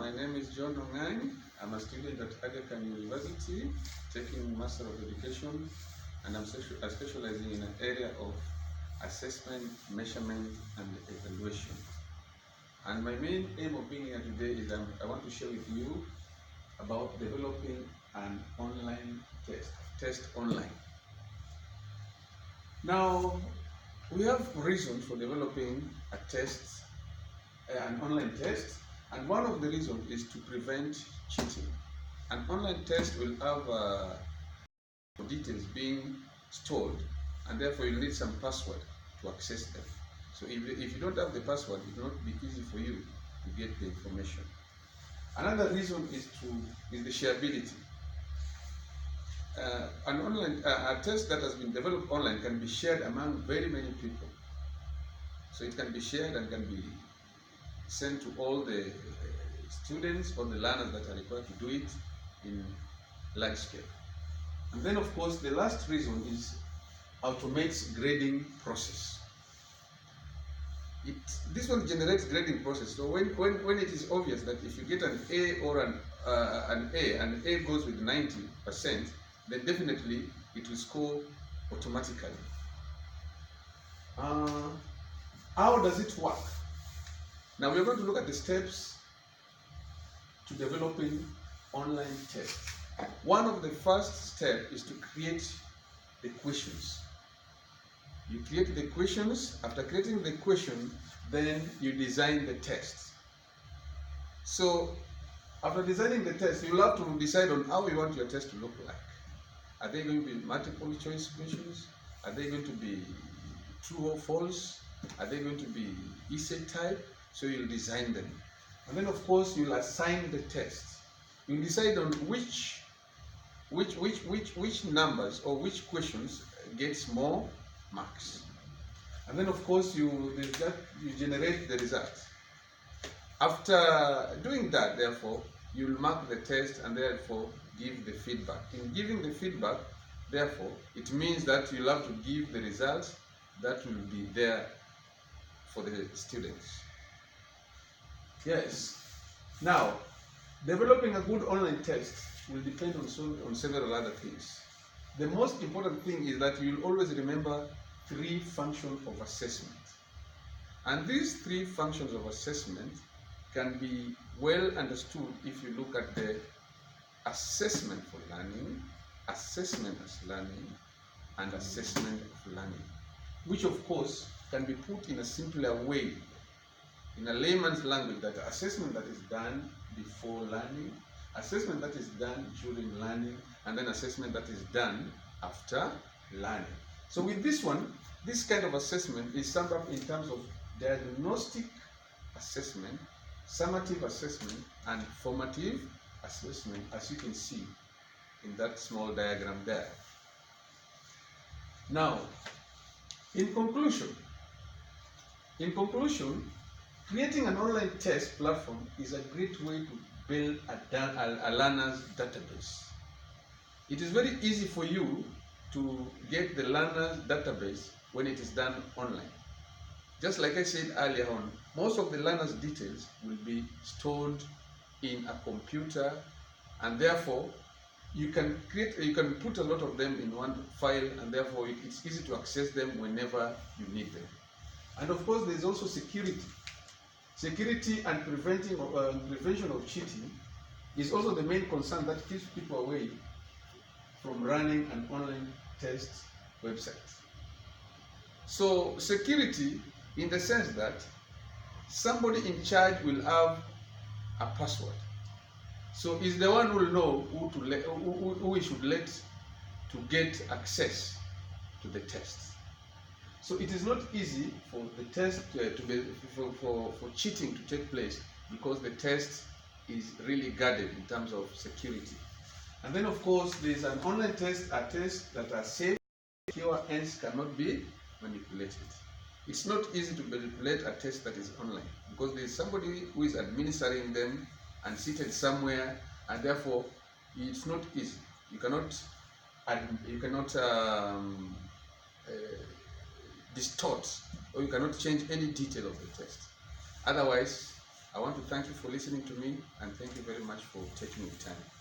my name is John Ongany. I'm a student at Ongany University, taking Master of Education, and I'm specializing in an area of assessment, measurement, and evaluation. And my main aim of being here today is I want to share with you about developing an online test online. Now, we have reasons for developing a test, an online test, and one of the reasons is to prevent cheating. An online test will have details being stored, and therefore you need some password to access them. So if you don't have the password, it will not be easy for you to get the information. Another reason is the shareability. A test that has been developed online can be shared among very many people. So it can be shared and can be sent to all the students or the learners that are required to do it in large scale. And then of course the last reason is automates grading process. This one generates grading process. So when it is obvious that if you get an A or an A, and A goes with 90%, then definitely it will score automatically. How does it work? Now we're going to look at the steps to developing online tests. One of the first steps is to create the questions. You create the questions. After creating the question, then you design the test. So after designing the test, you'll have to decide on how you want your test to look like. Are they going to be multiple choice questions? Are they going to be true or false? Are they going to be essay type? So you'll design them. And then of course you'll assign the test. You'll decide on which numbers or which questions gets more marks. And then of course you generate the result. After doing that, therefore, you'll mark the test and therefore give the feedback. In giving the feedback, therefore, it means that you'll have to give the results that will be there for the students. Yes. Now, developing a good online test will depend on several other things. The most important thing is that you'll always remember 3 functions of assessment. And these 3 functions of assessment can be well understood if you look at the assessment for learning, assessment as learning, and assessment of learning, which of course can be put in a simpler way, in a layman's language, that assessment that is done before learning, assessment that is done during learning, and then assessment that is done after learning. So with this one, this kind of assessment is summed up in terms of diagnostic assessment, summative assessment, and formative assessment, as you can see in that small diagram there. Now, in conclusion, creating an online test platform is a great way to build a learner's database. It is very easy for you to get the learner's database when it is done online. Just like I said earlier on, most of the learner's details will be stored in a computer, and therefore you can put a lot of them in one file, and therefore it's easy to access them whenever you need them. And of course, there's also security. Security and prevention of cheating is also the main concern that keeps people away from running an online test website. So security, in the sense that somebody in charge will have a password. So he's the one who will know who we should let to get access to the test. So it is not easy for the test for cheating to take place, because the test is really guarded in terms of security. And then of course there is an online test, a test that are safe, secure, hence cannot be manipulated. It's not easy to manipulate a test that is online, because there is somebody who is administering them and seated somewhere, and therefore it's not easy. You cannot distort, or you cannot change any detail of the test. Otherwise, I want to thank you for listening to me, and thank you very much for taking the time.